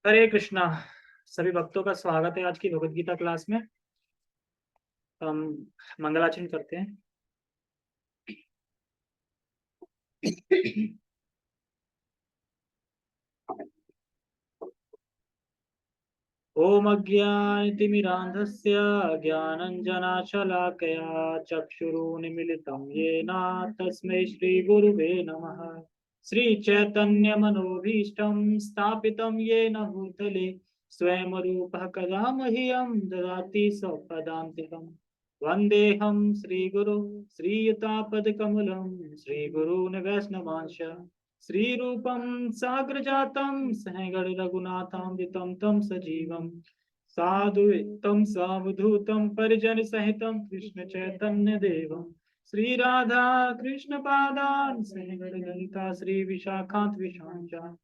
हरे कृष्णा। सभी भक्तों का स्वागत है आज की भगवत गीता क्लास में। हम मंगलाचरण करते हैं। ओम अज्ञानतिमिरान्धस्य ज्ञानञ्जनशलाकया चक्षुरुन्मीलितं येन तस्मै श्रीगुरुवे नमः। श्रीचैतन्यमनोभीष्टं स्थापितं येन भूतले स्वयं रूपः कदा मह्यं ददाति स्वपदान्तिकम्। वन्देऽहं श्रीगुरु श्रीयुतापदकमलं श्रीगुरून् वैष्णवांश श्रीरूपं साग्रजातं सहगण रघुनाथान्वितं तं सजीवं साद्वैतं सावधूतं परिजन सहितं कृष्ण चैतन्य देवं श्री राधा कृष्ण पादान् सहगण ललिता श्री विशाखान्त विशांचा।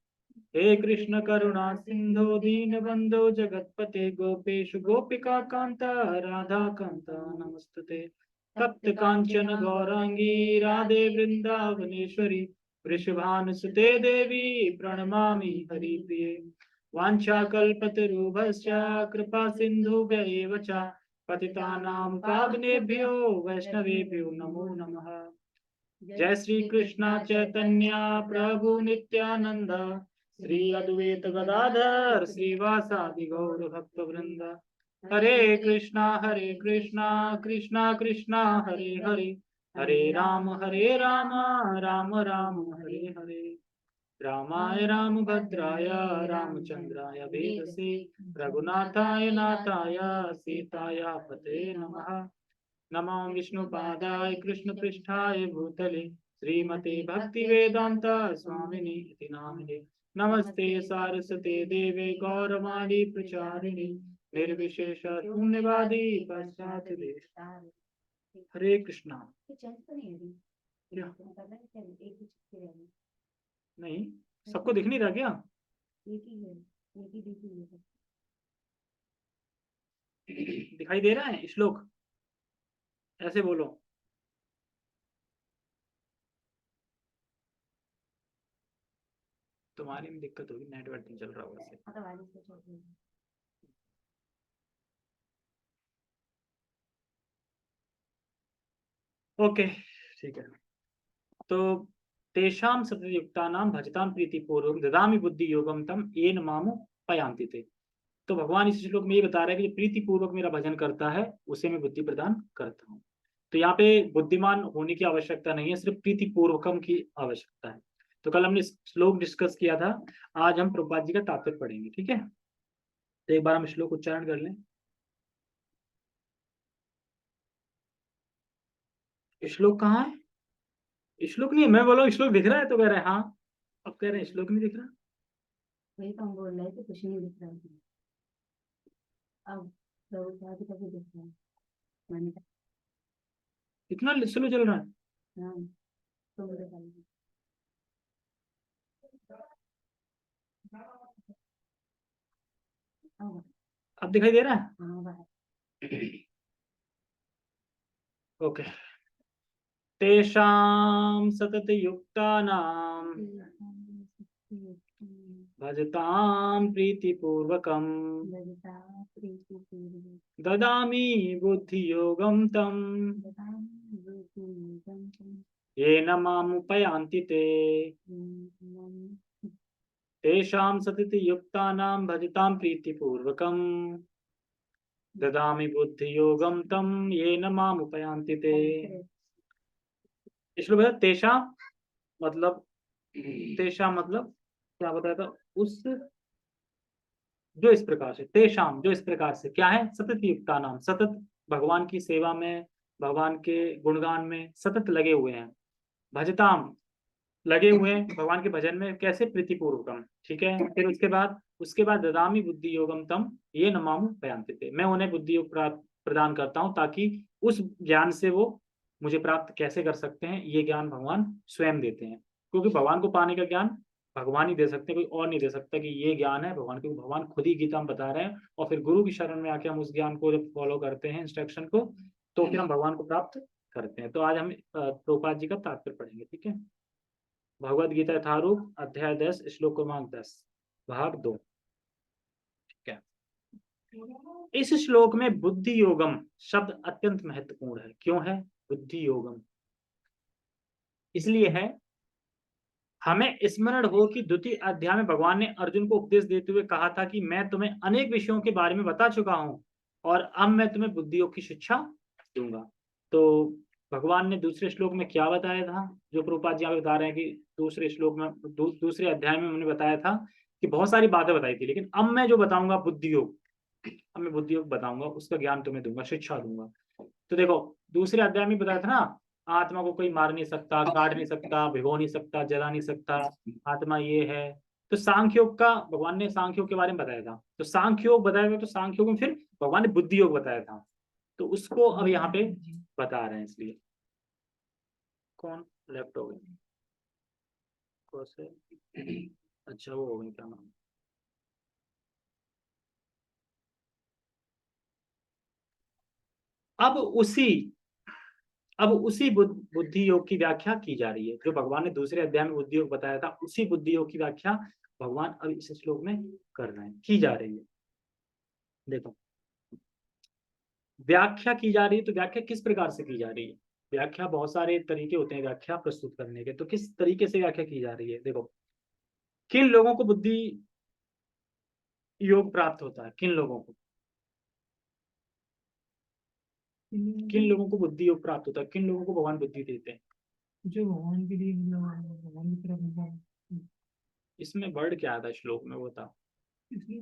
हे कृष्ण करुणा सिंधु दीनबंधो जगतपते गोपेश गोपिका कांता राधा कांता नमस्तुते। तप्त कांचन गौरांगी राधे वृंदावनेश्वरी वृषभानुसुते देवी प्रणमामि हरिप्रिये। वाञ्छाकल्पतरुभ्यश्च कृपा सिन्धुभ्य एव च पतितानां पावनेभ्यो वैष्णवेभ्यो नमो नमः। जय श्री कृष्ण चैतन्य प्रभु नित्यानंद श्री अद्वैत गदाधर श्रीवासादि गौर भक्त वृंद। हरे कृष्णा कृष्णा कृष्णा हरे हरे हरे राम राम राम हरे हरे। रामाय रामभद्राय रामचंद्राय वेदसे रघुनाथाय नाथाय सीताय पते नमः। नमो विष्णुपादाय कृष्णपृष्ठाय भूतले श्रीमते भक्तिवेदांत स्वामिनि इति नामिने। नमस्ते सारस्वते देवे गौरवाणी प्रचारिणे निर्विशेष शून्यवादी पश्चात् देश। हरे कृष्णा। क्या? नहीं, सबको दिख नहीं रहा क्या? दिखाई दे रहा है श्लोक? ऐसे बोलो। तुम्हारी में दिक्कत होगी, नेटवर्क नहीं चल रहा होगा। ओके, ठीक है। तो तेषां सततयुक्तानां भजतां प्रीतिपूर्वक ददामि बुद्धि योगम तम येन मामु पयांति ते। तो भगवान इस श्लोक में ये बता रहे हैं कि जो प्रीति पूर्वक मेरा भजन करता है उसे मैं बुद्धि प्रदान करता हूँ। तो यहाँ पे बुद्धिमान होने की आवश्यकता नहीं है, सिर्फ प्रीति पूर्वकम की आवश्यकता है। तो कल हमने श्लोक डिस्कस किया था, आज हम प्रभुपाद जी का तात्पर्य पढ़ेंगे। ठीक है, तो एक बार हम श्लोक उच्चारण कर लें। श्लोक कहाँ है? श्लोक नहीं है, मैं बोला श्लोक दिख रहा है तो कह रहे हैं हाँ। अब कह रहे हैं श्लोक नहीं दिख रहा। वही तो हम बोल रहे थे, कुछ नहीं दिख रहा है। अब प्रभुपाद का भी दिख रहा है। मैंने इतना स्लो चल रहा है। हाँ, तो मेरे ख्याल में अब दिखाई दे रहा है? हाँ। ओके। तेषां सततयुक्तानां भजतां प्रीतिपूर्वकं ददामि बुद्धियोगं तं येन मामुपयान्ति ते। तेषां सततयुक्तानां भजतां प्रीतिपूर्वकं ददामि बुद्धियोगं तं येन मामुपयान्ति ते। इसलिए बताया तेषां मतलब, तेषां मतलब क्या बताया था? उस जो इस प्रकार से, तेषाम जो इस प्रकार से क्या है? सतत युक्ता नाम, सतत भगवान की सेवा में, भगवान के गुणगान में सतत लगे हुए हैं। भजताम लगे हुए हैं भगवान के भजन में, कैसे? प्रीतिपूर्वकम। ठीक है, फिर उसके बाद ददामी बुद्धि योगम तम ये नमामु पयांति थे। मैं उन्हें बुद्धि योग प्रदान करता हूँ ताकि उस ज्ञान से वो मुझे प्राप्त कैसे कर सकते हैं, ये ज्ञान भगवान स्वयं देते हैं। क्योंकि भगवान को पाने का ज्ञान भगवान ही दे सकते हैं, कोई और नहीं दे सकता कि ये ज्ञान है भगवान, क्योंकि भगवान खुद ही गीता में बता रहे हैं। और फिर गुरु की शरण में आके हम उस ज्ञान को जब फॉलो करते हैं, इंस्ट्रक्शन को, तो फिर हम भगवान को प्राप्त करते हैं। तो आज हम प्रभुपाद जी का तात्पर्य पढ़ेंगे। ठीक है, भगवद गीता यथारूप अध्याय 10 श्लोक क्रमांक 10 भाग 2। इस श्लोक में बुद्धि योगम शब्द अत्यंत महत्वपूर्ण है। क्यों है बुद्धि योगम? इसलिए है, हमें स्मरण हो कि द्वितीय अध्याय में भगवान ने अर्जुन को उपदेश देते हुए कहा था कि मैं तुम्हें अनेक विषयों के बारे में बता चुका हूं और अब मैं तुम्हें बुद्धि योग की शिक्षा दूंगा। तो भगवान ने दूसरे श्लोक में क्या बताया था, जो प्रभुपाद जी यहाँ पे बता रहे हैं कि दूसरे श्लोक में दूसरे अध्याय में उन्होंने बताया था कि बहुत सारी बातें बताई थी, लेकिन अब मैं जो बताऊंगा बुद्धि योग, अब मैं बुद्धि योग बताऊंगा, उसका ज्ञान तुम्हें दूंगा, शिक्षा दूंगा। तो देखो दूसरे अध्याय में बताया था ना, आत्मा को कोई मार नहीं सकता, काट नहीं सकता, भिगो नहीं सकता, जला नहीं सकता, आत्मा ये है। तो सांख्य योग का भगवान ने सांख्य योग के बारे में बताया था, तो सांख्य योग बताया था, तो सांख्य योग में फिर भगवान ने बुद्धि योग बताया था, तो उसको अब यहाँ पे बता रहे हैं। इसलिए कौन लेफ्ट हो गए? कौन से? अच्छा वो हो गए, क्या नाम? अब उसी अब उसी बुद्धि योग की व्याख्या की जा रही है, जो भगवान ने दूसरे अध्याय में बुद्धि योग बताया था, उसी बुद्धि योग की व्याख्या भगवान अब इस श्लोक में कर रहे हैं, की जा रही है। देखो व्याख्या की जा रही है, तो व्याख्या किस प्रकार से की जा रही है? व्याख्या बहुत सारे तरीके होते हैं व्याख्या प्रस्तुत करने के, तो किस तरीके से व्याख्या की जा रही है? देखो, किन लोगों को बुद्धि योग प्राप्त होता है? किन लोगों को, किन लोगों को बुद्धि योग प्राप्त होता है? किन लोगों को भगवान बुद्धि देते हैं? जो भगवान के लिए भगवान की तरफ मतलब इसमें वर्ड क्या आता है श्लोक में, वो था इसलिए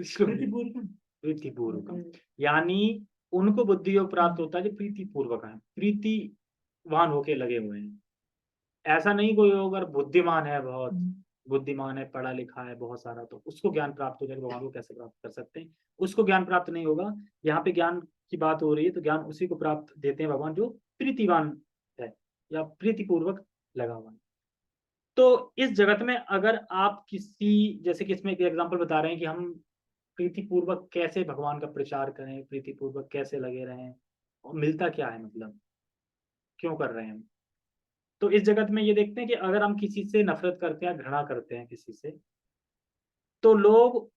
श्लोक प्रतिपूर्वक प्रीतिपूर्वक, यानी उनको बुद्धि योग प्राप्त होता है जो प्रीतिपूर्वक है, प्रीतिवान होके लगे हुए हैं। ऐसा नहीं कोई अगर बुद्धिमान है, बहुत बुद्धिमान है, पढ़ा लिखा है बहुत सारा, तो उसको ज्ञान प्राप्त हो जाएगा, भगवान को कैसे प्राप्त कर सकते हैं? उसको ज्ञान प्राप्त नहीं होगा। यहाँ पे ज्ञान की बात हो रही है, तो ज्ञान उसी को प्राप्त देते हैं भगवान जो प्रीतिवान है या प्रीतिपूर्वक लगा हुआ है। तो इस जगत में अगर आप किसी, जैसे कि इसमें एक एग्जाम्पल बता रहे हैं कि हम प्रीतिपूर्वक कैसे भगवान का प्रचार करें, प्रीतिपूर्वक कैसे लगे रहें, और मिलता क्या है, मतलब क्यों कर रहे हैं हम? तो इस जगत में ये देखते हैं कि अगर हम किसी से नफरत करते हैं, घृणा करते हैं किसी से, तो लोग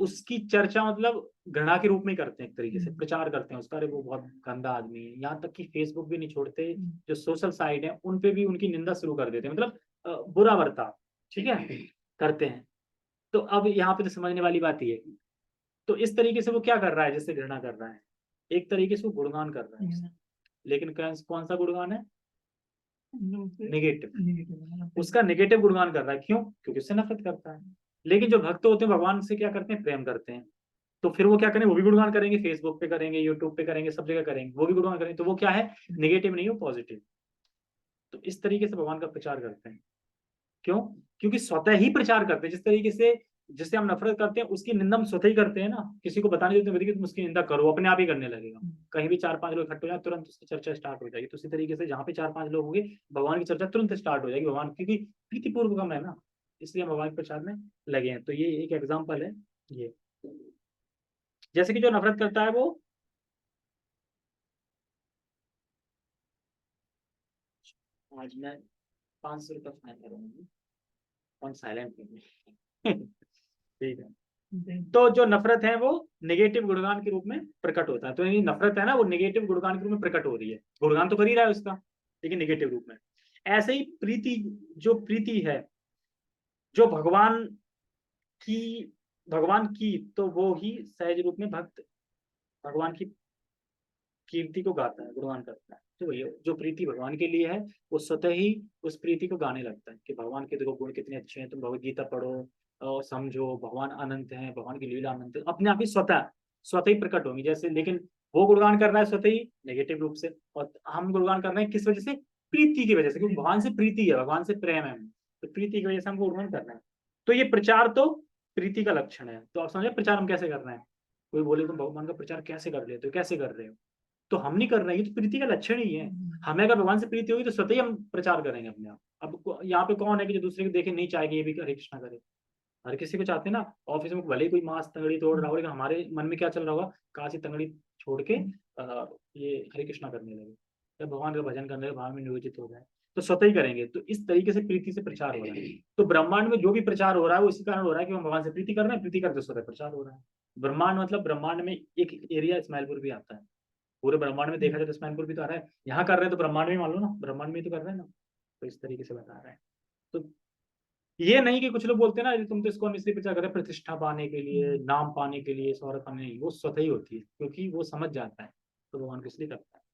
उसकी चर्चा मतलब घृणा के रूप में करते हैं, एक तरीके से प्रचार करते हैं उसका, अरे वो बहुत गंदा आदमी है। यहाँ तक कि फेसबुक भी नहीं छोड़ते, जो सोशल साइट है उन पे भी उनकी निंदा शुरू कर देते हैं, मतलब बुरा बर्ताव, ठीक है, करते हैं। तो अब यहाँ पे तो समझने वाली बात ये है, तो इस तरीके से वो क्या कर रहा है, जैसे घृणा कर रहा है, एक तरीके से वो गुणगान कर रहा है, लेकिन कौन सा गुणगान है? नेगेटिव, उसका नेगेटिव गुणगान कर रहा है। क्यों? क्योंकि उससे नफरत करता है। लेकिन जो भक्त होते हैं भगवान से क्या करते हैं, प्रेम करते हैं, तो फिर वो क्या करें, वो भी गुणगान करेंगे, फेसबुक पे करेंगे, यूट्यूब पे करेंगे, सब जगह करेंगे, वो भी गुणगान करेंगे। तो वो क्या है, नेगेटिव नहीं, वो पॉजिटिव। तो इस तरीके से भगवान का प्रचार करते हैं। क्यों? क्योंकि स्वतः ही प्रचार करते हैं, जिस तरीके से जिससे हम नफरत करते हैं उसकी निंदा हम स्वतः ही करते हैं ना, किसी को बताने देते हैं तुम उसकी निंदा करो, अपने आप ही करने लगेगा। कहीं भी 4-5 लोग इकट्ठे हो जाए, तुरंत उसकी चर्चा स्टार्ट हो जाएगी। तो उसी तरीके से जहाँ पे 4-5 लोग होंगे, भगवान की चर्चा तुरंत स्टार्ट हो जाएगी, भगवान की प्रीतिपूर्वक हम है ना, इसलिए हम भगवान के प्रचार में लगे हैं। तो ये एक एग्जाम्पल है ये, जैसे कि जो नफरत करता है वो, आज मैं 500 रुपये फाइन करूंगी, कौन साइलेंट ठीक है। तो जो नफरत है वो नेगेटिव गुणगान के रूप में प्रकट होता है। तो ये नफरत है ना, वो नेगेटिव गुणगान के रूप में प्रकट हो रही है, गुणगान तो कर ही रहा है उसका, लेकिन नेगेटिव रूप में। ऐसे ही प्रीति, जो प्रीति है, जो की भगवान की, तो वो ही सहज रूप में भक्त भगवान की कीर्ति को गाता है, गुणगान करता है। तो ये जो प्रीति भगवान के लिए है, वो स्वतः ही उस प्रीति को गाने लगता है कि भगवान के देखो गुण कितने अच्छे हैं, तुम भगवत गीता पढ़ो और समझो, भगवान अनंत है, भगवान की लीला अनंत है, अपने आप ही स्वतः स्वतः ही प्रकट होंगी। जैसे, लेकिन वो गुणगान कर रहा है स्वतः ही नेगेटिव रूप से, और हम गुणगान कर रहे हैं किस वजह से? प्रीति की वजह से, क्योंकि भगवान से प्रीति है, भगवान से प्रेम है, तो प्रीति की वजह से हम गुणगान कर रहे हैं। तो ये प्रचार तो प्रीति का लक्षण है। तो आप समझे प्रचार हम कैसे कर रहे हैं? कोई बोले तुम भगवान का प्रचार कैसे कर लेते हो, कैसे कर रहे हो? तो हम नहीं कर रहे हैं, ये तो प्रीति का लक्षण ही है। हमें अगर भगवान से प्रीति होगी तो स्वतः ही हम प्रचार करेंगे अपने आप। अब यहाँ पे कौन है कि जो दूसरे को देखे नहीं चाहेगी ये भी हरे कृष्णा करे? हर किसी को चाहते हैं ना। ऑफिस में भले ही कोई मांस तंगड़ी तोड़ रहा हो, लेकिन हमारे मन में क्या चल रहा होगा, काशी तंगड़ी छोड़ के ये हरे कृष्णा करने लगे, या भगवान का भजन करने लगे, भाव में नियोजित हो जाए, तो स्वतः ही करेंगे। तो इस तरीके से प्रीति से प्रचार हो रहा है। तो ब्रह्मांड में जो भी प्रचार हो रहा है वो इसी कारण हो रहा है कि हम भगवान से प्रीति कर रहे हैं, प्रीति करते स्वतः प्रचार हो रहा है। ब्रह्मांड मतलब ब्रह्मांड में एक एरिया इस्माइलपुर भी आता है। पूरे ब्रह्मांड में देखा जाए तो इस्माइलपुर भी तो आ रहा है, यहाँ कर रहे हैं तो ब्रह्मांड में मान लो ना, ब्रह्मांड में ही तो कर रहे हैं ना। तो इस तरीके से बता रहे हैं। तो ये नहीं कि कुछ लोग बोलते हैं ना तुम तो इसको इसलिए प्रचार कर रहे हो प्रतिष्ठा पाने के लिए, नाम पाने के लिए, शौहरत पाने के लिए, वो स्वतः ही होती है क्योंकि वो समझ जाता है तो भगवान किस लिए करता है।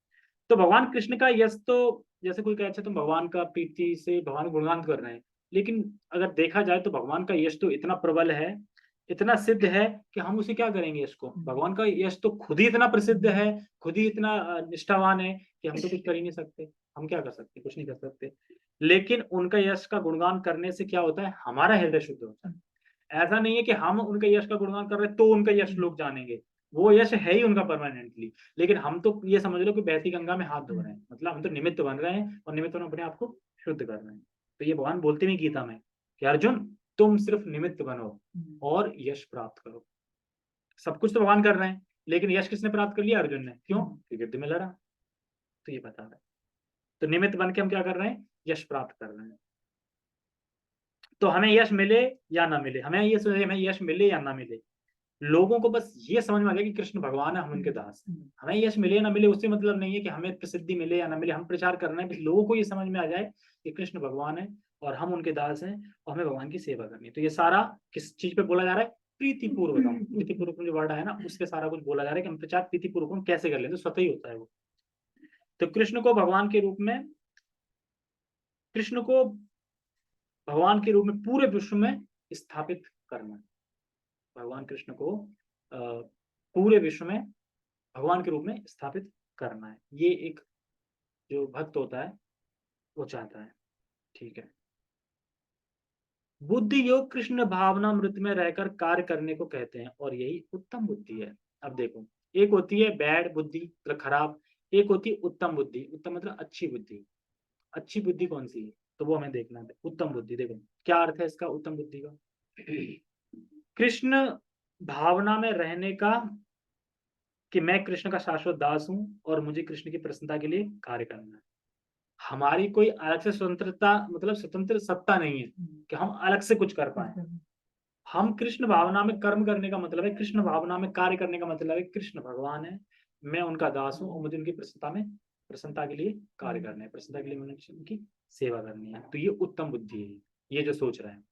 तो भगवान कृष्ण का यश तो, जैसे कोई कहे अच्छा तुम भगवान का प्रीति से भगवान गुणगान कर रहे हैं, लेकिन अगर देखा जाए तो भगवान का यश तो इतना प्रबल है, इतना सिद्ध है कि हम उसे क्या करेंगे यश को। भगवान का यश तो खुद ही इतना प्रसिद्ध है, खुद ही इतना निष्ठावान है कि हम तो कुछ कर ही नहीं सकते। हम क्या कर सकते, कुछ नहीं कर सकते। लेकिन उनका यश का गुणगान करने से क्या होता है, हमारा हृदय शुद्ध होता है। ऐसा नहीं है कि हम उनके यश का गुणगान कर रहे हैं तो उनका यश लोग जानेंगे, वो यश है ही उनका परमानेंटली। लेकिन हम तो ये समझ लो कि बहती गंगा में हाथ धो रहे हैं, मतलब हम तो निमित्त बन रहे हैं और निमित्त अपने आप को शुद्ध कर रहे हैं। तो ये भगवान बोलते भी गीता में कि अर्जुन तुम सिर्फ निमित्त बनो और यश प्राप्त करो। सब कुछ तो भगवान कर रहे हैं, लेकिन यश किसने प्राप्त कर लिया, अर्जुन ने। क्यों, क्योंकि युद्ध में लड़ा। तो ये बता रहा है। तो निमित्त बन के हम क्या कर रहे हैं, यश प्राप्त कर रहे हैं। तो हमें यश मिले या ना मिले, हमें ये सोचे हमें यश मिले या ना मिले, लोगों को बस ये समझ में आ गया कि कृष्ण भगवान है, हम उनके दास हैं। हमें यश मिले या ना मिले उससे मतलब नहीं है कि हमें प्रसिद्धि मिले या ना मिले, हम प्रचार कर रहे हैं, बस लोगों को ये समझ में आ जाए कि कृष्ण भगवान है और हम उनके दास हैं और हमें भगवान की सेवा करनी है। तो ये सारा किस चीज पे बोला जा रहा है, प्रीतिपूर्वकम। प्रीतिपूर्वक जो वर्ड है ना, उस पे सारा कुछ बोला जा रहा है कि हम प्रचार प्रीतिपूर्वक कैसे कर लेते हैं, स्वतः ही होता है वो। तो कृष्ण को भगवान के रूप में, कृष्ण को भगवान के रूप में पूरे विश्व में स्थापित करना, भगवान कृष्ण को पूरे विश्व में भगवान के रूप में स्थापित करना है। ये एक जो भक्त होता है वो चाहता है। ठीक है। बुद्धि योग कृष्ण भावना मृत में रहकर कार्य करने को कहते हैं और यही उत्तम बुद्धि है। अब देखो, एक होती है बैड बुद्धि मतलब खराब, एक होती है उत्तम बुद्धि। उत्तम मतलब अच्छी बुद्धि। अच्छी बुद्धि कौन सी है, तो वो हमें देखना है। उत्तम बुद्धि देखो क्या अर्थ है इसका, उत्तम बुद्धि का, कृष्ण भावना में रहने का, कि मैं कृष्ण का शाश्वत दास हूं और मुझे कृष्ण की प्रसन्नता के लिए कार्य करना है। हमारी कोई अलग से स्वतंत्रता मतलब स्वतंत्र सत्ता नहीं है कि हम अलग से कुछ कर पाए। हम कृष्ण भावना में कर्म करने का मतलब है, कृष्ण भावना में कार्य करने का मतलब है कृष्ण भगवान है, मैं उनका दास हूं और मुझे उनकी प्रसन्नता के लिए कार्य करना है, प्रसन्नता के लिए मुझे उनकी सेवा करनी है। तो ये उत्तम बुद्धि है, ये जो सोच रहा है।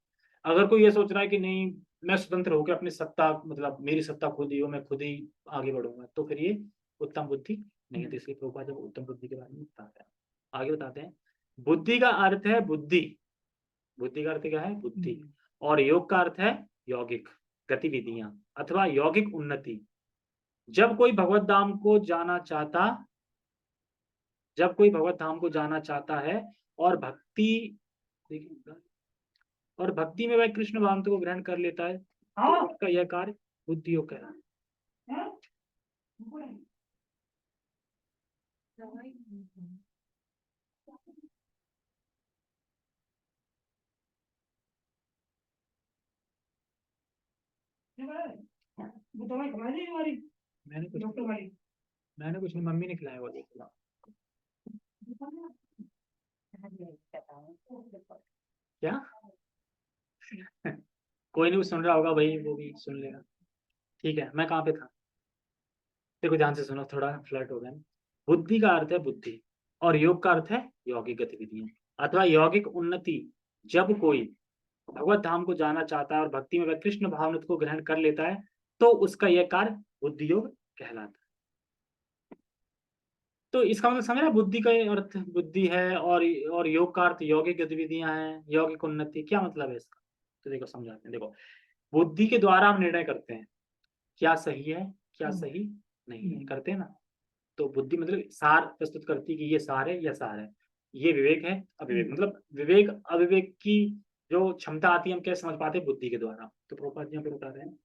अगर कोई ये सोच रहा है कि नहीं मैं स्वतंत्र होकर अपनी सत्ता मतलब मेरी सत्ता खुद ही हो, मैं खुद ही आगे बढ़ूंगा, तो फिर ये उत्तम बुद्धि नहीं है। तो इसलिए प्रभुपाद जब उत्तम बुद्धि के बारे में बताते हैं, आगे बताते हैं बुद्धि का अर्थ है बुद्धि, बुद्धि का अर्थ क्या है, बुद्धि। और योग का अर्थ है यौगिक गतिविधियां अथवा यौगिक उन्नति। जब कोई भगवत धाम को जाना चाहता, जब कोई भगवत धाम को जाना चाहता है और भक्ति, और भक्ति में वह कृष्ण भावना को ग्रहण कर लेता है, तो उसका यह कार्य बुद्धि योग कहलाता है। मैंने कुछ मैंने कुछ नहीं, मम्मी ने खिलाया वो देखा। क्या कोई नहीं सुन रहा होगा भाई, वो भी सुन लेगा। ठीक है, मैं कहाँ पे था, देखो ध्यान से सुनो, थोड़ा फ्लर्ट हो गया। बुद्धि का अर्थ है बुद्धि और योग का अर्थ है यौगिक गतिविधियां अथवा यौगिक उन्नति। जब कोई भगवत धाम को जाना चाहता है और भक्ति में वह कृष्ण भावनात्व को ग्रहण कर लेता है, तो उसका यह कार्य बुद्धि योग कहलाता है। तो इसका मतलब समझ रहे, बुद्धि का अर्थ बुद्धि है और योग का अर्थ यौगिक गतिविधियां हैं, यौगिक उन्नति। क्या मतलब है इसका, तो देखो समझाते हैं। देखो, बुद्धि के द्वारा हम निर्णय करते हैं क्या सही है क्या सही नहीं है, करते हैं ना। तो बुद्धि मतलब सार प्रस्तुत करती है कि ये सार है या सार है, ये विवेक है अविवेक। मतलब विवेक अविवेक की जो क्षमता आती है हम कैसे समझ पाते हैं, बुद्धि के द्वारा। तो प्रभुपाद जी यहाँ पे बता रहे हैं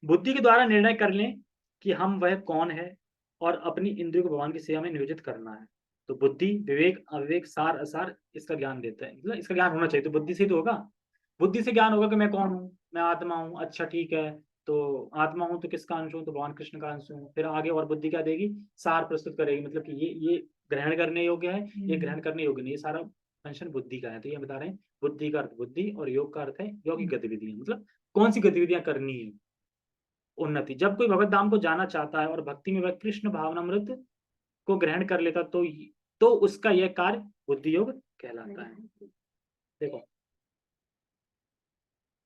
बुद्धि के द्वारा निर्णय कर लें कि हम वह कौन है और अपनी इंद्रियों को भगवान की सेवा में नियोजित करना है। तो बुद्धि विवेक अविवेक सार असार इसका ज्ञान देता है, मतलब इसका ज्ञान होना चाहिए। तो बुद्धि से ही तो होगा, बुद्धि से ज्ञान होगा कि मैं कौन हूँ, मैं आत्मा हूँ। अच्छा ठीक है, तो आत्मा हूँ तो किसका अंश हूँ, तो भगवान कृष्ण का अंश हूँ। फिर आगे और बुद्धि क्या देगी, सार प्रस्तुत करेगी, मतलब कि ये ग्रहण करने योग्य है, ये ग्रहण करने योग्य नहीं, ये सारा फंक्शन बुद्धि का है। तो ये बता रहे हैं बुद्धि का अर्थ बुद्धि और योग का अर्थ है यौगिक गतिविधियां, मतलब कौन सी गतिविधियां करनी है। उन्नति। जब कोई भगवत धाम को जाना चाहता है और भक्ति में वह कृष्ण भावनामृत को ग्रहण कर लेता तो उसका यह कार्य बुद्धि योग कहलाता है। देखो,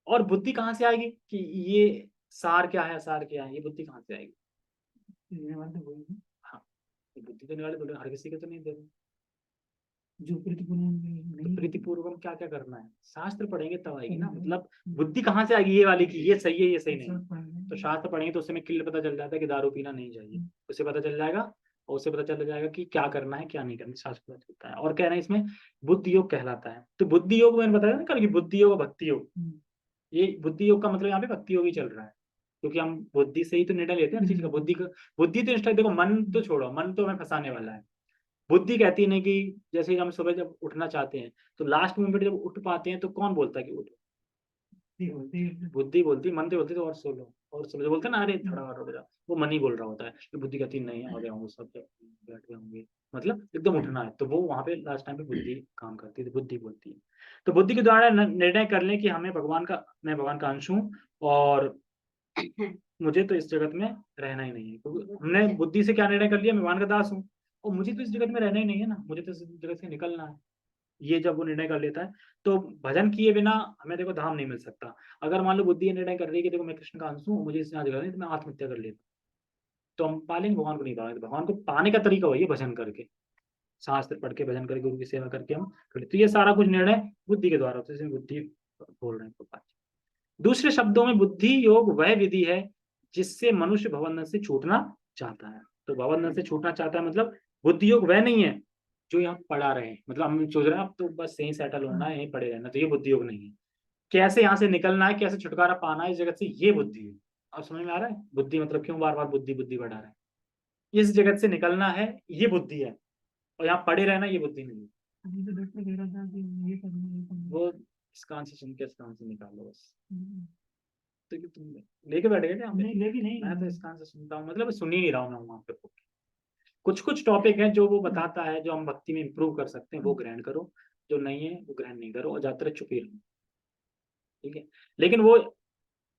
और बुद्धि कहाँ से आएगी कि ये सार क्या है, सार क्या है, ये बुद्धि कहाँ से आएगी? ये वाला तो वही है, हाँ, ये बुद्धि देने वाले बोले, हर किसी को तो नहीं दे रहे। जो प्रतिपूर्ण तो नहीं प्रीतिपूर्वक क्या क्या करना है, शास्त्र पढ़ेंगे तब आएगी ना। हम्म। मतलब बुद्धि कहाँ से आएगी ये वाली की ये सही है ये सही नहीं है? सब पढ़ने तो शास्त्र पढ़ेंगे तो उससे में क्लियर पता चल जाता है कि दारू पीना नहीं चाहिए, उसे पता चल जाएगा। और उससे पता चल जाएगा कि क्या करना है क्या नहीं करना, शास्त्र पता चलता है। और कह रहे हैं इसमें बुद्धि योग कहलाता है। तो बुद्धि योग मैंने बताया ना कल की बुद्धि योग और भक्ति योग, ये बुद्धि योग का मतलब यहाँ पे भक्ति योग ही चल रहा है, क्योंकि हम बुद्धि से ही तो निर्णय लेते हैं हर चीज का। बुद्धि तो इंस्टा, देखो मन तो छोड़ो, मन तो हमें फंसाने वाला है। बुद्धि कहती नहीं कि जैसे हम सुबह जब उठना चाहते हैं तो लास्ट मोमेंट जब उठ पाते हैं तो कौन बोलता है कि उठो? होती है। बुद्धि बोलती, मन तो बोलती तो और सो लो और सो लो, जो बोलते हैं ना अरे थोड़ा और उठ जाओ, वो मन ही बोल रहा होता है। कि बुद्धि कहती नहीं आ गए होंगे सब, बैठ गए होंगे, मतलब एकदम उठना है, तो वो वहां पे लास्ट टाइम पे बुद्धि काम करती है, तो बुद्धि बोलती है। तो बुद्धि के द्वारा निर्णय कर लें कि हमें मैं भगवान का अंश हूँ और मुझे तो इस जगत में रहना ही नहीं है, क्योंकि हमने बुद्धि से क्या निर्णय कर लिया, मैं भगवान का दास हूँ और मुझे तो इस जगत में रहना ही नहीं है ना, मुझे तो इस जगत से निकलना है। ये जब वो निर्णय कर लेता है तो भजन किए बिना हमें देखो धाम नहीं मिल सकता। अगर मान लो बुद्धि ये निर्णय कर रही है कि देखो मैं कृष्ण का अंश हूँ, मुझे इस जगह नहीं, तो मैं आत्महत्या कर लेता, तो हम पालेंगे भगवान को नहीं पाएंगे। तो भगवान को पाने का तरीका वही है, भजन करके, शास्त्र पढ़ के भजन करके गुरु की सेवा करके हम कर। तो ये सारा कुछ निर्णय बुद्धि के द्वारा होता है, इसमें बुद्धि बोल रहे हैं। दूसरे शब्दों में बुद्धि योग वह विधि है जिससे मनुष्य भवबंधन से छूटना चाहता है। तो भवबंधन से छूटना चाहता है मतलब बुद्धि योग वह नहीं है जो यहाँ पढ़ा रहे हैं, मतलब हम सोच रहे हैं अब तो बस यहीं सेटल होना है, यहीं पड़े रहना, तो ये बुद्धि योग नहीं है। कैसे यहाँ से निकलना है, कैसे छुटकारा पाना है इस जगत से, ये बुद्धि है। अब समझ में आ रहा है बुद्धि मतलब क्यों बार बार बुद्धि बुद्धि बढ़ा रहा है? इस जगत से निकलना है ये बुद्धि है, और यहाँ पड़े रहना ये बुद्धि नहीं है। अभी तो डॉक्टर कह रहा था कि ये करना ये करना। वो इस कान से सुन के इस कान से निकालो बस। हम्म। तो कि तुम लेके बैठ गए क्या यहाँ पे? नहीं लेकिन नहीं मैं तो इस कान से सुनता हूँ, मतलब सुन ही नहीं रहा हूँ मैं वहां पे। कुछ कुछ टॉपिक है जो वो बताता है जो हम भक्ति में इंप्रूव कर सकते हैं, वो ग्रहण करो, जो नहीं है वो ग्रहण नहीं करो, और ज्यादातर चुप ही रहो, ठीक है। लेकिन वो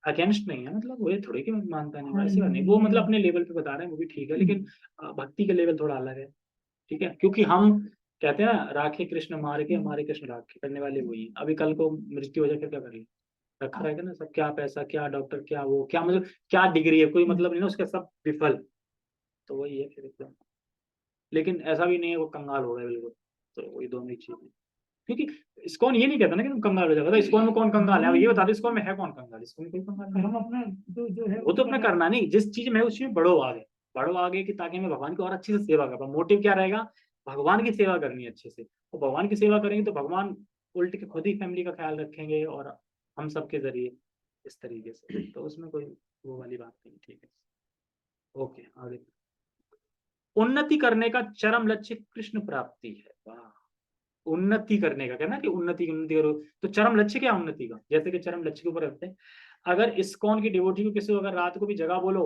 अगेंस्ट नहीं है, मतलब वो ये थोड़ी कि मैं मानता नहीं हूँ, ऐसी बात नहीं। वो मतलब अपने लेवल पे बता रहे हैं, वो भी ठीक है, लेकिन भक्ति का लेवल थोड़ा अलग है, ठीक है। क्योंकि हम कहते हैं ना राखे कृष्ण मार के हमारे कृष्ण राखे, करने वाले वही हैं। अभी कल को मृत्यु हो जाए फिर क्या करेंगे? रखा रहेगा ना सब, क्या पैसा क्या डॉक्टर क्या वो क्या, मतलब क्या डिग्री है, कोई मतलब नहीं ना उसका, सब विफल। तो वही है फिर एकदम। लेकिन ऐसा भी नहीं है वो कंगाल हो गए बिल्कुल, तो वही दोनों ही चीजें। क्योंकि इस्कॉन ये नहीं कहता ना कि तुम कंगाल हो जाओ, इस्कॉन में कौन कंगाल है, अब ये बता दो इस्कॉन में है कौन कंगाल? इस्कॉन में कोई कंगाल नहीं है। हम अपना जो है वो तो अपना करना नहीं, जिस चीज में है उस चीज में बढ़ो आगे, बढ़ो आगे कि ताकि मैं भगवान की और अच्छे से सेवा कर पाऊँ। मोटिव क्या रहेगा? भगवान की सेवा करनी है अच्छे से, और भगवान की सेवा करेंगे तो भगवान उल्ट के खुद ही फैमिली का ख्याल रखेंगे और हम सबके जरिए इस तरीके से। तो उसमें कोई वो वाली बात नहीं, ठीक है। ओके आगे। उन्नति करने का चरम लक्ष्य कृष्ण प्राप्ति है। वाह, उन्नति करने का कहना कि उन्नति उन्नति करो, तो चरम लक्ष्य क्या है उन्नति का? जैसे कि चरम लक्ष्य के ऊपर रखते हैं, अगर इस्कॉन की डिवोटी को किसी को अगर रात को भी जगह बोलो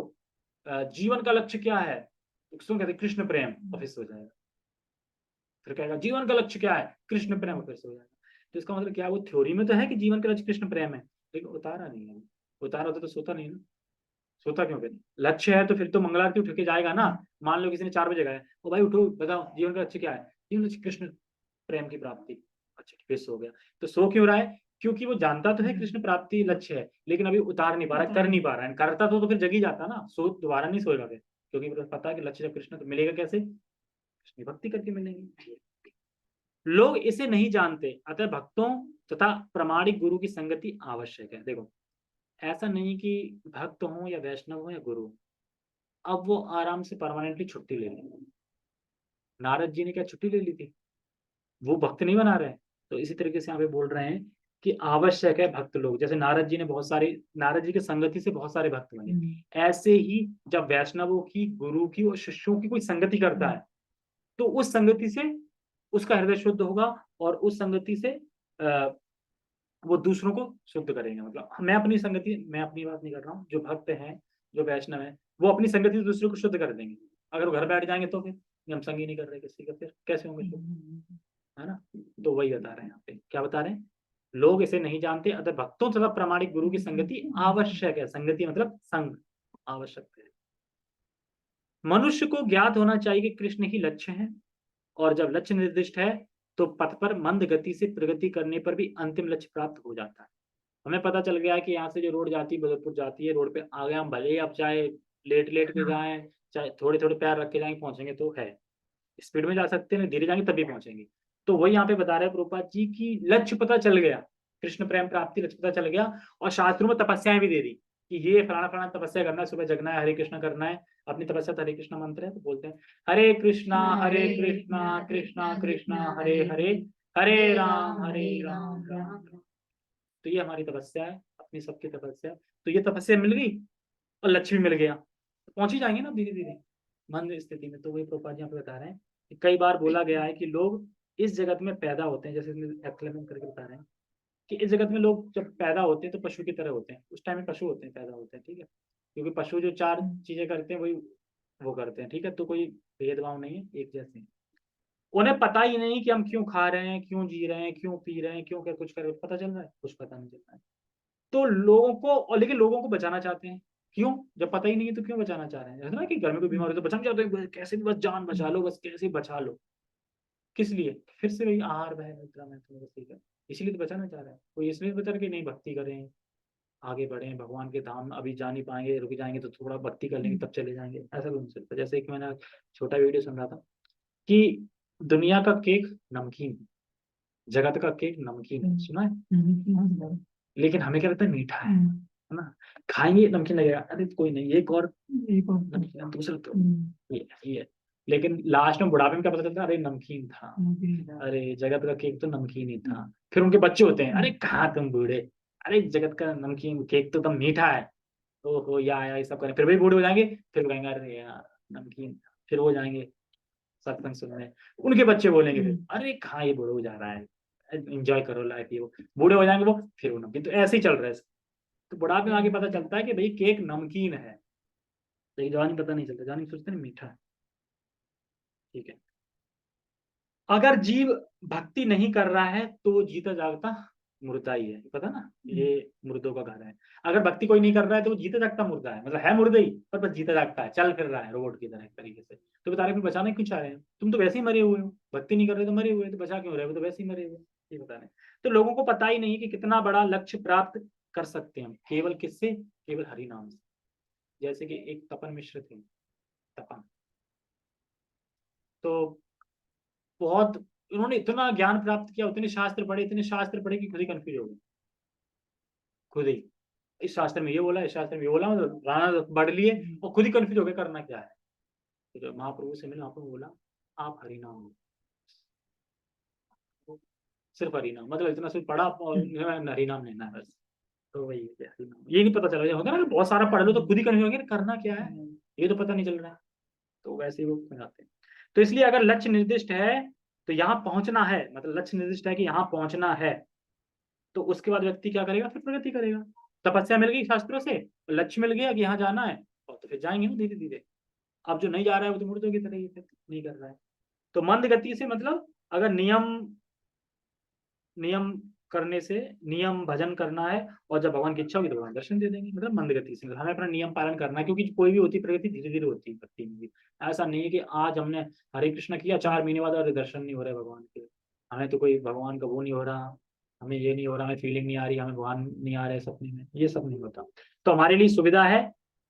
जीवन का लक्ष्य क्या है, तो किसको कहते हैं कृष्ण प्रेम, ऑफिस हो जाएगा। फिर कहेगा जीवन का लक्ष्य क्या है, कृष्ण प्रेम, ऑफिस हो जाएगा। तो इसका मतलब क्या, वो थ्योरी में तो है कि जीवन का लक्ष्य कृष्ण प्रेम है, लेकिन उतारा नहीं है। उतारा होता तो सोता नहीं ना, सोता क्यों? फिर लक्ष्य है तो फिर तो मंगल आरती उठ के जाएगा ना। मान लो किसी ने 4 बजे गए, ओ भाई उठो बताओ जीवन का लक्ष्य क्या है, जीवन लक्ष्य कृष्ण प्रेम की प्राप्ति। अच्छा फिर सो गया, तो सो क्यों रहा है? क्योंकि वो जानता तो है कृष्ण प्राप्ति लक्ष्य है, लेकिन अभी उतार नहीं पा रहा है, कर नहीं पा रहा है। करता तो फिर जग ही जाता ना, सो दोबारा नहीं सोएगा फिर, क्योंकि मुझे पता है कि लक्ष्य जब कृष्ण तो मिलेगा कैसे, कृष्ण भक्ति करके मिलेंगे। लोग इसे नहीं जानते, अतः भक्तों तथा प्रामाणिक गुरु की संगति आवश्यक है। देखो ऐसा नहीं कि भक्त हो या वैष्णव हो या गुरु, अब वो आराम से परमानेंटली छुट्टी ले लें। नारद जी ने क्या छुट्टी ले ली थी? वो भक्त नहीं बना रहे हैं। तो इसी तरीके से यहाँ पे बोल रहे हैं कि आवश्यक है भक्त लोग, जैसे नारद जी ने बहुत सारी, नारद जी की संगति से बहुत सारे भक्त बने, ऐसे ही जब वैष्णवों की गुरु की और शिष्यों की कोई संगति करता है तो उस संगति से उसका हृदय शुद्ध होगा, और उस संगति से वो दूसरों को शुद्ध करेंगे। मतलब मैं अपनी बात नहीं कर रहा हूँ, जो भक्त हैं जो वैष्णव है वो अपनी संगति से दूसरे को शुद्ध कर देंगे। अगर वो घर बैठ जाएंगे तो फिर हम संग ही नहीं कर रहे किसी का, फिर कैसे होंगे शुद्ध, है ना। तो वही बता रहे हैं यहाँ पे, क्या बता रहे हैं, लोग इसे नहीं जानते, अतः भक्तों तथा प्रामाणिक गुरु की संगति आवश्यक है। संगति मतलब संग, आवश्यक है। मनुष्य को ज्ञात होना चाहिए कि कृष्ण ही लक्ष्य है, और जब लक्ष्य निर्दिष्ट है तो पथ पर मंद गति से प्रगति करने पर भी अंतिम लक्ष्य प्राप्त हो जाता है। हमें पता चल गया कि यहाँ से जो रोड जाती है बदरपुर जाती है, रोड पे आगे हम भले ही अब चाहे लेट लेट के जाएं, चाहे थोड़े थोड़े पैर रख के जाएंगे, पहुंचेंगे तो है। स्पीड में जा सकते हैं, धीरे जाएंगे तभी पहुंचेंगे। तो वही यहाँ पे बता रहे हैं प्रभुपाद जी की लक्ष्य पता चल गया, कृष्ण प्रेम प्राप्ति लक्ष्य पता चल गया, और शास्त्रों में तपस्याएं भी दे दी कि ये फलाना फलाना तपस्या करना है, सुबह जगना है, हरे कृष्ण करना है। अपनी तपस्या तो हरे कृष्ण मंत्र है, तो बोलते हैं हरे कृष्णा कृष्णा कृष्णा कृष्णा हरे हरे, हरे राम राम राम। तो ये हमारी तपस्या है, अपनी सबकी तपस्या। तो ये तपस्या मिल गई और लक्ष्य भी मिल गया, तो पहुंच ही जाएंगे ना धीरे धीरे मंद स्थिति में। तो वही प्रभुपाद जी यहाँ पे बता रहे हैं कि कई बार बोला गया है कि लोग इस जगत में पैदा होते हैं, जैसे एक्सप्लेन करके बता रहे हैं कि इस जगत में लोग जब पैदा होते हैं तो पशु की तरह होते हैं। उस टाइम में पशु होते हैं, पैदा होते हैं, ठीक है, क्योंकि पशु जो चार चीजें करते हैं वही वो करते हैं, ठीक है। तो कोई भेदभाव नहीं है, एक जैसे हैं। उन्हें पता ही नहीं कि हम क्यों खा रहे हैं, क्यों जी रहे हैं, क्यों पी रहे हैं, क्यों क्या कुछ कर रहे हैं, पता चल रहा है? कुछ पता नहीं चल रहा है। तो लोगों को, और लेकिन लोगों को बचाना चाहते हैं। क्यों? जब पता ही नहीं है तो क्यों बचाना चाह रहे हैं? है ना कि घर में कोई बीमार हो तो बचाना चाहते हैं, कैसे भी बस जान बचा लो, बस कैसे बचा लो। किस लिए? फिर से वही आहार वह निद्रा में तो बस ठीक है, इसीलिए तो बचाना चाह रहा है कोई, इसलिए बचा रहा कि नहीं भक्ति करें, आगे बढ़े भगवान के धाम, अभी जा नहीं पाएंगे, रुक जाएंगे तो थोड़ा भक्ति कर लेंगे तब चले जाएंगे, ऐसा तो नहीं चलता। जैसे कि मैंने छोटा वीडियो सुन रहा था कि दुनिया का केक नमकीन है, जगत का केक नमकीन है, सुना है? लेकिन हमें क्या लगता है मीठा है ना, खाएंगे नमकीन लगेगा, अरे कोई नहीं एक और नमकीन, दूसरा तो ये है। लेकिन लास्ट में बुढ़ापे में क्या पता चलता है, अरे नमकीन था, अरे जगत का केक तो नमकीन ही था। फिर उनके बच्चे होते हैं, अरे कहाँ तुम बूढ़े, अरे जगत का नमकीन केक तो एकदम मीठा है। ओहो या आया ये सब करें, फिर वही बूढ़े हो जाएंगे, फिर वो कहेंगे अरे यार नमकीन था। फिर वो जाएंगे सत्संग सुनने, उनके बच्चे बोलेंगे फिर अरे कहाँ ये बूढ़े हो जा रहा है, एंजॉय करो लाइफ, ये वो बूढ़े हो जाएंगे वो, फिर वो नमकीन। तो ऐसे ही चल रहा है। तो बुढ़ापे में आगे पता चलता है कि भाई केक नमकीन है, लेकिन जवानी पता नहीं चलता, जवानी सोचते हैं मीठा है, ठीक है। अगर जीव भक्ति नहीं कर रहा है तो वो जीता जागता मुर्दा ही है, पता ना, ये मुर्दों का घर है। अगर भक्ति कोई नहीं कर रहा है तो वो जीता जागता मुर्दा है, मतलब है मुर्दा ही पर बस जीता जागता है, चल फिर रहा है रोबोट की तरह एक तरीके से। तो बता रहे हैं बचाना क्यों चाह रहे हैं, तुम तो वैसे ही मरे हुए हो, भक्ति नहीं कर रहे तो मरे हुए, तो बचा क्यों रहे हो, तो वैसे ही मरे हुए, ये बता रहे हैं। तो लोगों को पता ही नहीं कि कितना बड़ा लक्ष्य प्राप्त कर सकते हैं हम केवल किससे, केवल हरि नाम से। जैसे कि एक तपन मिश्र थे, तपन, तो बहुत उन्होंने इतना ज्ञान प्राप्त किया, उतने शास्त्र पढ़े, इतने शास्त्र पढ़े कि खुद ही कंफ्यूज हो गए, खुद ही। इस शास्त्र में ये बोला, इस शास्त्र में ये बोला, मतलब राणा बढ़ लिए और खुद ही कंफ्यूज हो गए करना क्या है। तो जब महाप्रभु से मिले, महाप्रभु बोला आप हरि नाम लो, सिर्फ हरि नाम, मतलब इतना सिर्फ पढ़ा और हरि नाम लेना है बस। तो वही है, हरि नाम, ये नहीं पता चला, ये होता है ना कि बहुत सारा पढ़ लो तो खुद ही कंफ्यूज हो गए करना क्या है, ये तो पता नहीं चल रहा है। तो वैसे ही वो बनाते हैं। तो इसलिए अगर लक्ष्य निर्दिष्ट है तो यहाँ पहुंचना है, मतलब लक्ष्य निर्दिष्ट है कि यहाँ पहुंचना है, तो उसके बाद व्यक्ति क्या करेगा, फिर प्रगति करेगा। तपस्या मिल गई शास्त्रों से, लक्ष्य मिल गया कि यहाँ जाना है, और तो फिर जाएंगे ना धीरे धीरे। अब जो नहीं जा रहा है वो तो मुर्दों की तरह ही फिर नहीं कर रहा है। तो मंद गति से मतलब अगर नियम नियम करने से, नियम भजन करना है, और जब भगवान की इच्छा होगी तो भगवान दर्शन दे देंगे, मतलब मंद गति से। हमें अपना नियम पालन करना है, क्योंकि कोई भी होती प्रगति धीरे धीरे होती है भक्ति में भी। ऐसा नहीं है कि आज हमने हरे कृष्ण किया 4 महीने बाद और दर्शन नहीं हो रहे भगवान के, हमें तो कोई भगवान का वो नहीं हो रहा, हमें ये नहीं हो रहा, हमें फीलिंग नहीं आ रही, हमें भगवान नहीं आ रहे सपने में, ये सब नहीं होता। तो हमारे लिए सुविधा है,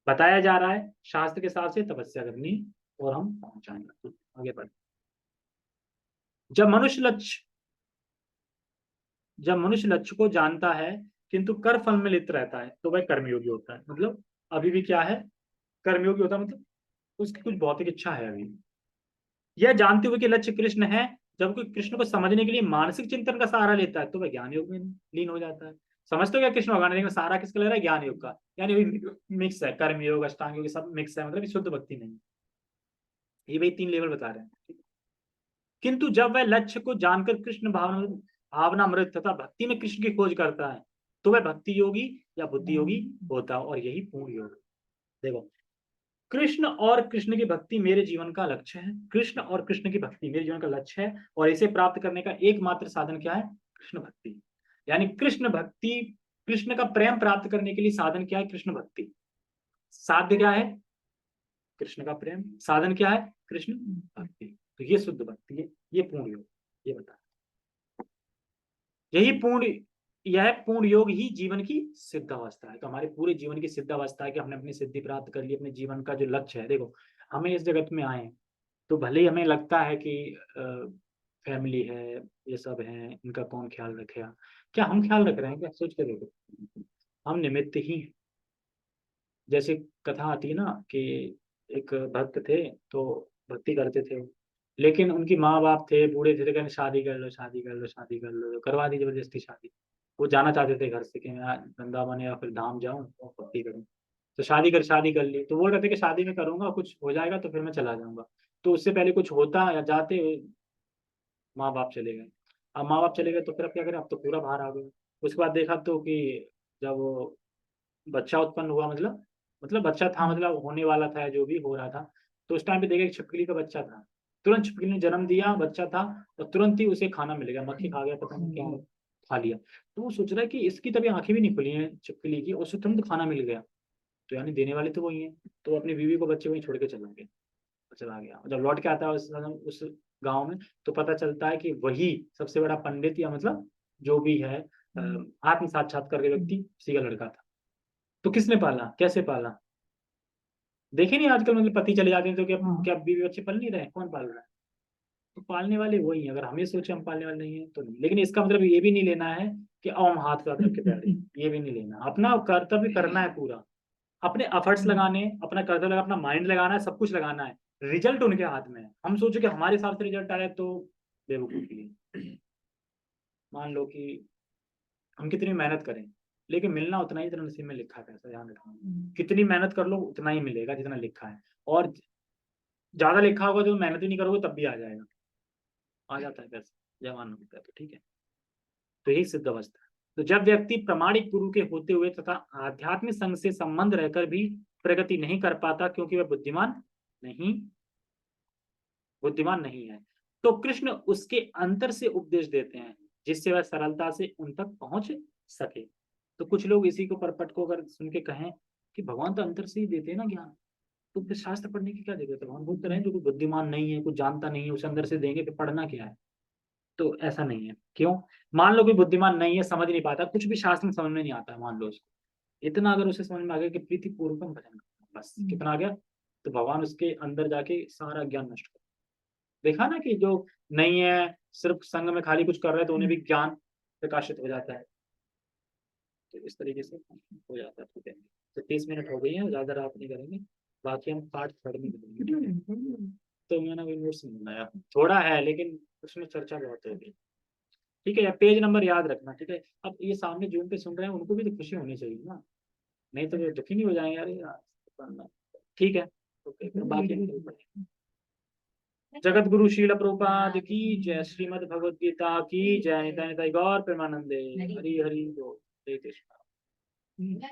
बताया जा रहा है शास्त्र के हिसाब से तपस्या करनी है, और हम पहुंच जाएंगे। आगे बढ़, जब मनुष्य लक्ष्य जब मनुष्य लक्ष्य को जानता है किंतु कर फल में लिप्त रहता है तो वह कर्मयोगी होता है। मतलब अभी भी क्या है, कर्मयोगी होता है, मतलब उसकी कुछ भौतिक इच्छा है अभी। यह जानते हुए कि लक्ष्य कृष्ण है, जब कोई कृष्ण को समझने के लिए मानसिक चिंतन का सहारा लेता है तो वह ज्ञान योग में लीन हो जाता है। समझते हो क्या कृष्ण भगवान, लेकिन सहारा किसका ले रहा है, ज्ञान योग का, यानी मिक्स है, कर्म योग अष्टांग योग सब मिक्स है, मतलब शुद्ध भक्ति नहीं। ये भाई 3 लेवल बता रहे हैं। किंतु जब वह लक्ष्य को जानकर कृष्ण भावनामृत तथा भक्ति में कृष्ण की खोज करता है तो वह भक्ति योगी या बुद्धि योगी होता है, और यही पूर्ण योग। देखो, कृष्ण और कृष्ण की भक्ति मेरे जीवन का लक्ष्य है, कृष्ण और कृष्ण की भक्ति मेरे जीवन का लक्ष्य है, और इसे प्राप्त करने का एकमात्र साधन क्या है, कृष्ण भक्ति। यानी कृष्ण भक्ति, कृष्ण का प्रेम प्राप्त करने के लिए साधन क्या है, कृष्ण भक्ति। साध्य क्या है? कृष्ण का प्रेम। साधन क्या है? कृष्ण भक्ति। तो ये शुद्ध भक्ति है, ये पूर्ण योग। ये बता, यह पूर्ण योग ही जीवन की सिद्ध अवस्था है। तो हमारे पूरे जीवन की सिद्ध अवस्था है कि हमने अपनी सिद्धि प्राप्त कर ली। अपने जीवन का जो लक्ष्य है, देखो हमें इस जगत में आए तो भले ही हमें लगता है कि फैमिली है, ये सब है, इनका कौन ख्याल रखेगा। क्या हम ख्याल रख रहे हैं? क्या सोच के देखो, हम निमित्त ही हैं। जैसे कथा आती है ना कि एक भक्त थे, तो भक्ति करते थे, लेकिन उनकी माँ बाप थे, बूढ़े थे, तो कहने शादी कर लो, शादी कर लो, शादी कर लो, तो करवा दी जबरदस्ती शादी। वो जाना चाहते थे घर से कि मैं वृंदावन या फिर धाम जाऊं और भक्ति करूं। तो शादी कर ली। तो बोल रहे थे कि शादी में करूंगा, कुछ हो जाएगा तो फिर मैं चला जाऊंगा। तो उससे पहले कुछ होता या जाते, माँ बाप चले गए। अब माँ बाप चले गए तो फिर अब क्या करें, अब तो पूरा बाहर आ गए। उसके बाद देखा तो कि जब वो बच्चा उत्पन्न हुआ, मतलब बच्चा था, मतलब होने वाला था, जो भी हो रहा था, तो उस टाइम पे देखा एक छिपकली का बच्चा था। तुरंत छिपकली ने जन्म दिया, बच्चा था, और तुरंत ही उसे खाना मिल गया। मक्खी खा गया, पता नहीं क्या खा लिया। तो वो सोच रहा है कि इसकी तभी आंखें भी नहीं खुली हैं छिपकली की, और उसे तुरंत खाना मिल गया, तो यानी देने वाले तो वही है। तो वो अपनी बीवी को, बच्चे वहीं छोड़ के चला गया। जब लौट के आता है उस गांव में, तो पता चलता है कि वही सबसे बड़ा पंडित, या मतलब जो भी है आत्म साक्षात्कार के व्यक्ति, उसी का लड़का था। तो किसने पाला, कैसे पाला? देखे नहीं आजकल, मतलब पति चले जाते हैं तो क्या क्या बीवी बच्चे पल नहीं रहे, कौन पाल रहा है? तो पालने वाले वही है। अगर हमें सोचे हम पालने वाले नहीं है तो नहीं। लेकिन इसका मतलब ये भी नहीं लेना है कि आओ हम हाथ कर के पैर, ये भी नहीं लेना। अपना कर्तव्य करना है पूरा, अपने एफर्ट्स लगाने, अपना कर्तव्य लगा, अपना माइंड लगाना है, सब कुछ लगाना है। रिजल्ट उनके हाथ में है। हम सोचो कि हमारे हिसाब से रिजल्ट आए तो बेवकूफी है। मान लो कि हम कितनी मेहनत करें, लेकिन मिलना उतना ही जितना नसीब में लिखा है। पैसा ध्यान रखना, कितनी मेहनत कर लो उतना ही मिलेगा जितना लिखा है। और ज्यादा लिखा होगा तो मेहनत ही नहीं करोगे तब भी आ जाएगा, आ जाता है पैसा, जवान होता है तो ठीक है। तो यही सिद्ध अवस्था है। तो जब व्यक्ति प्रामाणिक गुरु के होते हुए तथा आध्यात्मिक संघ से संबंध रहकर भी प्रगति नहीं कर पाता, क्योंकि वह बुद्धिमान नहीं है, तो कृष्ण उसके अंतर से उपदेश देते हैं, जिससे वह सरलता से उन तक पहुंच सके। तो कुछ लोग इसी को परपट को अगर सुन के कहें कि भगवान तो अंतर से ही देते हैं ना ज्ञान, तो फिर शास्त्र पढ़ने की क्या जरूरत है? भगवान बोलते रहे जो कोई बुद्धिमान नहीं है, कुछ जानता नहीं है, उसे अंदर से देंगे, फिर पढ़ना क्या है? तो ऐसा नहीं है। क्यों? मान लो कोई बुद्धिमान नहीं है, समझ नहीं पाता, कुछ भी शास्त्र में समझ में नहीं आता है, मान लो उसको इतना अगर उसे समझ में आ गया कि प्रीति पूर्वकम भजन करना, बस कितना आ गया, तो भगवान उसके अंदर जाके सारा ज्ञान नष्ट कर। देखा ना कि जो नहीं है, सिर्फ संग में खाली कुछ कर रहे हैं, तो उन्हें भी ज्ञान प्रकाशित हो जाता है। तो इस तरीके से हो जाता है। ठीक है, तो 30 मिनट हो गई है, ज्यादा रात नहीं करेंगे। बाकी हम पार्ट थर्ड में करेंगे। तो मैंने अभी नोट्स नहीं बनाया, थोड़ा है लेकिन उसमें चर्चा बहुत होगी। ठीक है, या पेज नंबर याद रखना। ठीक है, अब ये सामने जूम पे सुन रहे हैं, उनको भी तो खुशी होनी चाहिए ना, नहीं तो वे दुखी नहीं हो जाएंगे यार यार। ठीक है, ओके, फिर बाकी हम कल पढ़ेंगे। जगत गुरु शील प्रभुपाद की जय। श्रीमद् भगवद गीता की जय। निताय निताय गौर प्रेमानंदे। हरि हरि बोल। हरे कृष्ण।